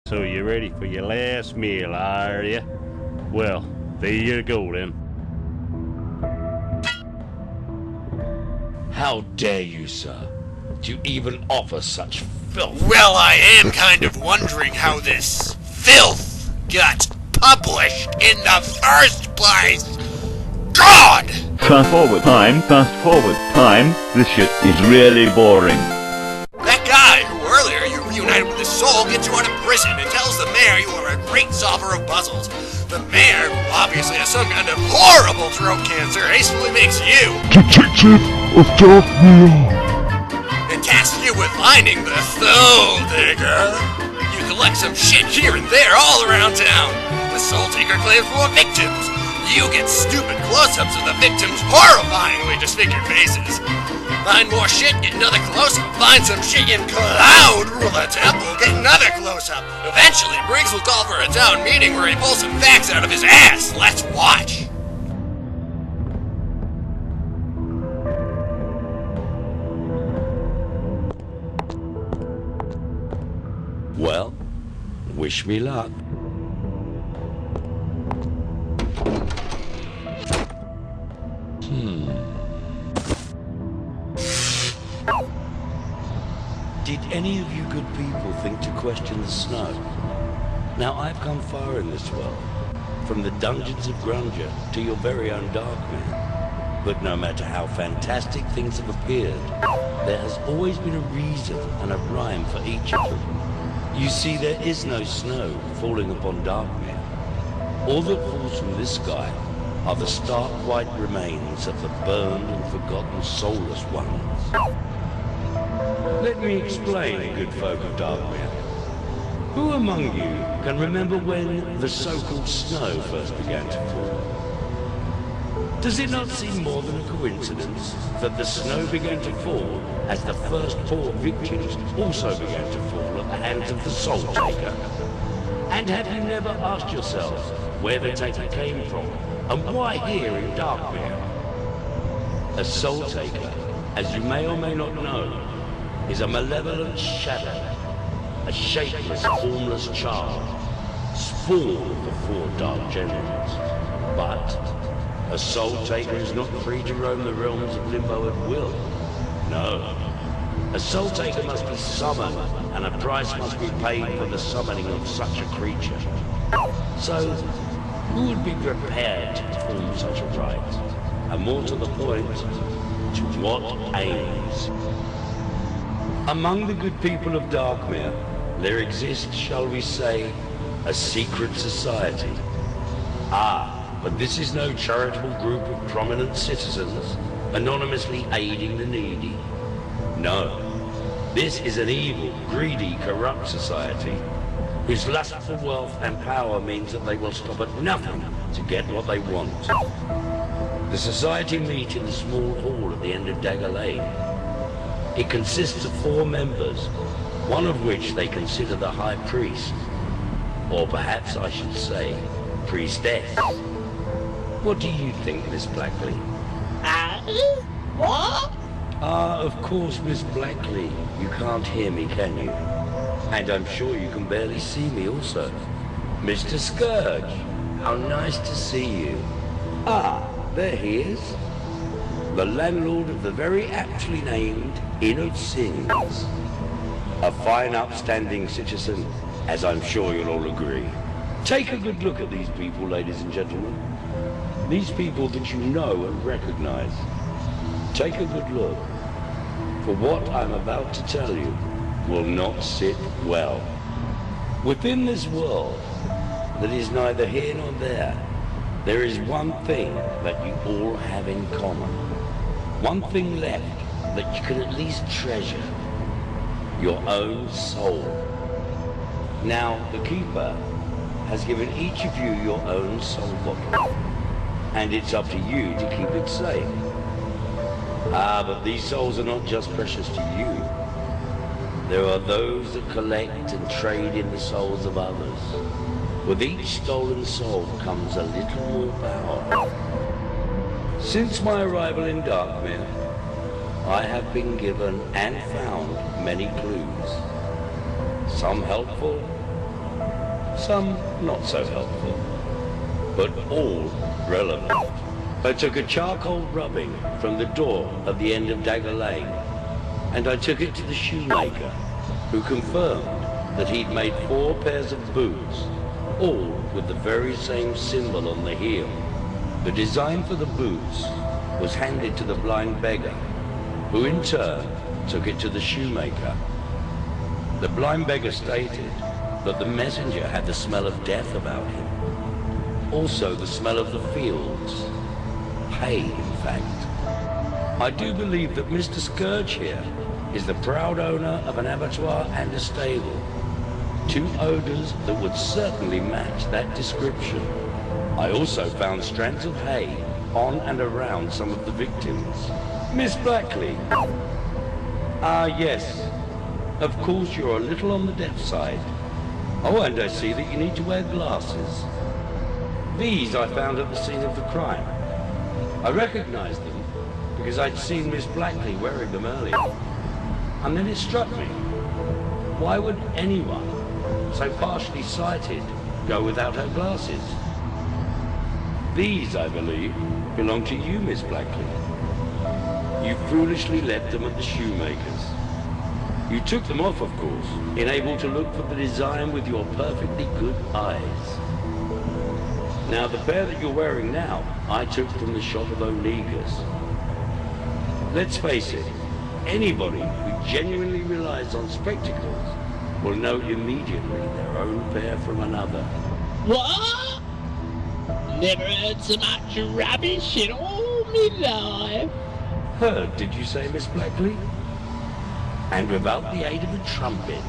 So you ready for your last meal, are you? Well, there you go then. How dare you, sir? Do you even offer such filth? Well, I am kind of wondering how this filth got published in the first place. God! Fast forward time. This shit is really boring. That guy who earlier you reunited with his soul gets you out of prison and tells the mayor you are a great solver of puzzles. The mayor, who obviously has some kind of horrible throat cancer, hastily makes you Detective of Darkmere and tasks you with finding the Soul Taker. You collect some shit here and there all around town. The Soul Taker claims more victims. You get stupid close-ups of the victims' horrifyingly disfigured faces. Find more shit, get another close-up. Find some shit in Cloud Ruler Temple, get another close-up. Eventually, Briggs will call for a town meeting where he pulls some facts out of his ass. Let's watch. Well, wish me luck. Did any of you good people think to question the snow? Now, I've come far in this world, from the dungeons of Grunge to your very own Darkmere. But no matter how fantastic things have appeared, there has always been a reason and a rhyme for each of them. You see, there is no snow falling upon Darkmere. All that falls from this sky are the stark white remains of the burned and forgotten soulless ones. Let me explain, good folk of Darkmere. Who among you can remember when the so-called snow first began to fall? Does it not seem more than a coincidence that the snow began to fall as the first poor victims also began to fall at the hands of the Soul Taker? And have you never asked yourselves where the Taker came from and why here in Darkmere? A Soul Taker, as you may or may not know, is a malevolent shadow, a shapeless, formless child, spawn of the four dark generals. But a Soul Taker is not free to roam the realms of Limbo at will. No. A Soul Taker must be summoned, and a price must be paid for the summoning of such a creature. So, who would be prepared to perform such a rite? And more to the point, to what aims? Among the good people of Darkmere, there exists, shall we say, a secret society. Ah, but this is no charitable group of prominent citizens anonymously aiding the needy. No, this is an evil, greedy, corrupt society whose lust for wealth and power means that they will stop at nothing to get what they want. The society meet in the small hall at the end of Dagger Lane. It consists of 4 members, one of which they consider the High Priest, or perhaps I should say, Priestess. What do you think, Miss Blackley? What? Ah, of course, Miss Blackley. You can't hear me, can you? And I'm sure you can barely see me also. Mr. Scourge, how nice to see you. Ah, there he is. The landlord of the very aptly named Inn of Sins. A fine upstanding citizen, as I'm sure you'll all agree. Take a good look at these people, ladies and gentlemen. These people that you know and recognize. Take a good look. For what I'm about to tell you will not sit well. Within this world that is neither here nor there is one thing that you all have in common. One thing left that you can at least treasure. Your own soul. Now, the Keeper has given each of you your own soul bottle. And it's up to you to keep it safe. Ah, but these souls are not just precious to you. There are those that collect and trade in the souls of others. With each stolen soul comes a little more power. Since my arrival in Darkmere, I have been given and found many clues. Some helpful, some not so helpful, but all relevant. I took a charcoal rubbing from the door at the end of Dagger Lane, and I took it to the shoemaker, who confirmed that he'd made 4 pairs of boots, all with the very same symbol on the heel. The design for the boots was handed to the blind beggar, who in turn took it to the shoemaker. The blind beggar stated that the messenger had the smell of death about him. Also the smell of the fields. Hay, in fact. I do believe that Mr. Scourge here is the proud owner of an abattoir and a stable. 2 odors that would certainly match that description. I also found strands of hay on and around some of the victims. Miss Blackley. Ah, yes. Of course you're a little on the deaf side. Oh, and I see that you need to wear glasses. These I found at the scene of the crime. I recognized them because I'd seen Miss Blackley wearing them earlier. And then it struck me. Why would anyone so partially sighted go without her glasses? These, I believe, belong to you, Miss Blackley. You foolishly left them at the shoemaker's. You took them off, of course, unable to look for the design with your perfectly good eyes. Now, the pair that you're wearing now, I took from the shop of O'Nega's. Let's face it, anybody who genuinely relies on spectacles will know immediately their own pair from another. What? Never heard so much rubbish in all my life. Heard, did you say, Miss Blackley? And without the aid of a trumpet.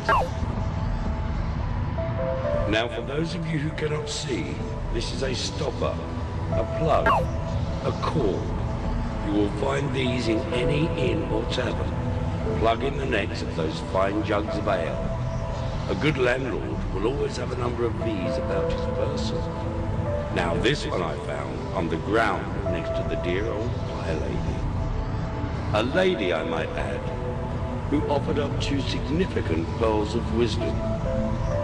Now, for those of you who cannot see, this is a stopper, a plug, a cord. You will find these in any inn or tavern. Plug in the necks of those fine jugs of ale. A good landlord will always have a number of these about his person. Now, this one I found on the ground next to the dear old pie lady. A lady, I might add, who offered up 2 significant pearls of wisdom.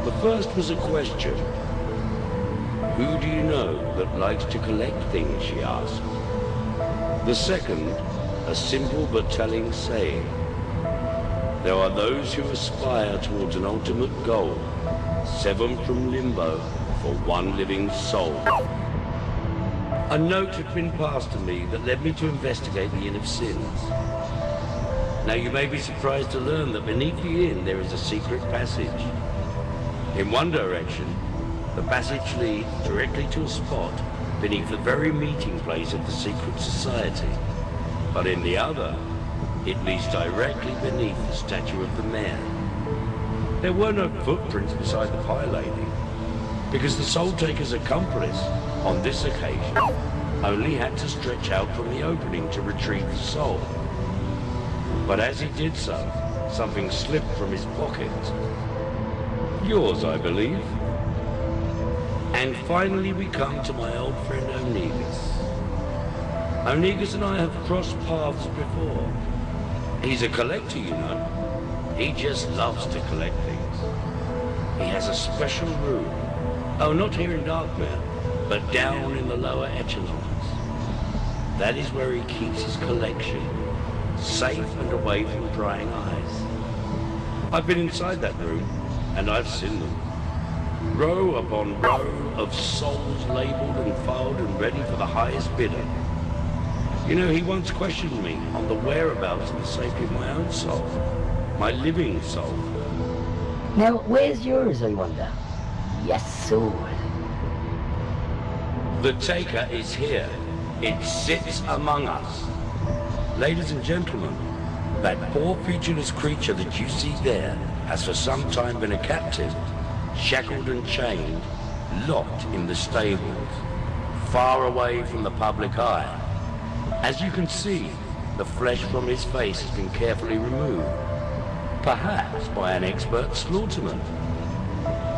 The first was a question. Who do you know that likes to collect things, she asked. The second, a simple but telling saying. There are those who aspire towards an ultimate goal, 7 from Limbo for 1 living soul. A note had been passed to me that led me to investigate the Inn of Sins. Now you may be surprised to learn that beneath the inn there is a secret passage. In one direction, the passage leads directly to a spot beneath the very meeting place of the secret society. But in the other, it leads directly beneath the statue of the mayor. There were no footprints beside the pie lady, because the soul taker's accomplice, on this occasion, only had to stretch out from the opening to retrieve the soul. But as he did so, something slipped from his pocket. Yours, I believe. And finally we come to my old friend O'Nega's. O'Nega's and I have crossed paths before. He's a collector, you know. He just loves to collect things. He has a special room. Oh, not here in Darkmere, but down in the lower echelons. That is where he keeps his collection, safe and away from prying eyes. I've been inside that room, and I've seen them. Row upon row of souls labeled and filed and ready for the highest bidder. You know, he once questioned me on the whereabouts of the safety of my own soul, my living soul. Now, where's yours, I wonder? Yes, soul. The taker is here. It sits among us. Ladies and gentlemen, that poor featureless creature that you see there has for some time been a captive, shackled and chained, locked in the stables, far away from the public eye. As you can see, the flesh from his face has been carefully removed, perhaps by an expert slaughterman.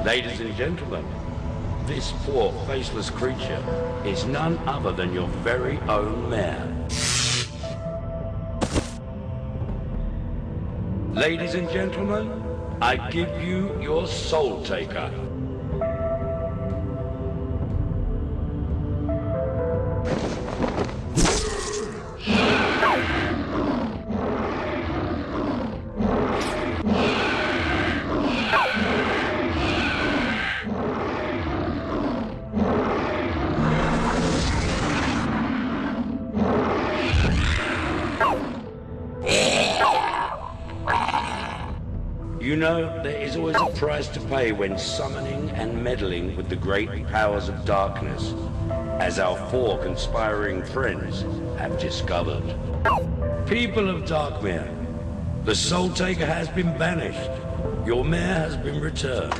Ladies and gentlemen, this poor faceless creature is none other than your very own mare. Ladies and gentlemen, I give you your soul taker. You know, there is always a price to pay when summoning and meddling with the great powers of darkness, as our 4 conspiring friends have discovered. People of Darkmere, the Soul Taker has been banished. Your mayor has been returned.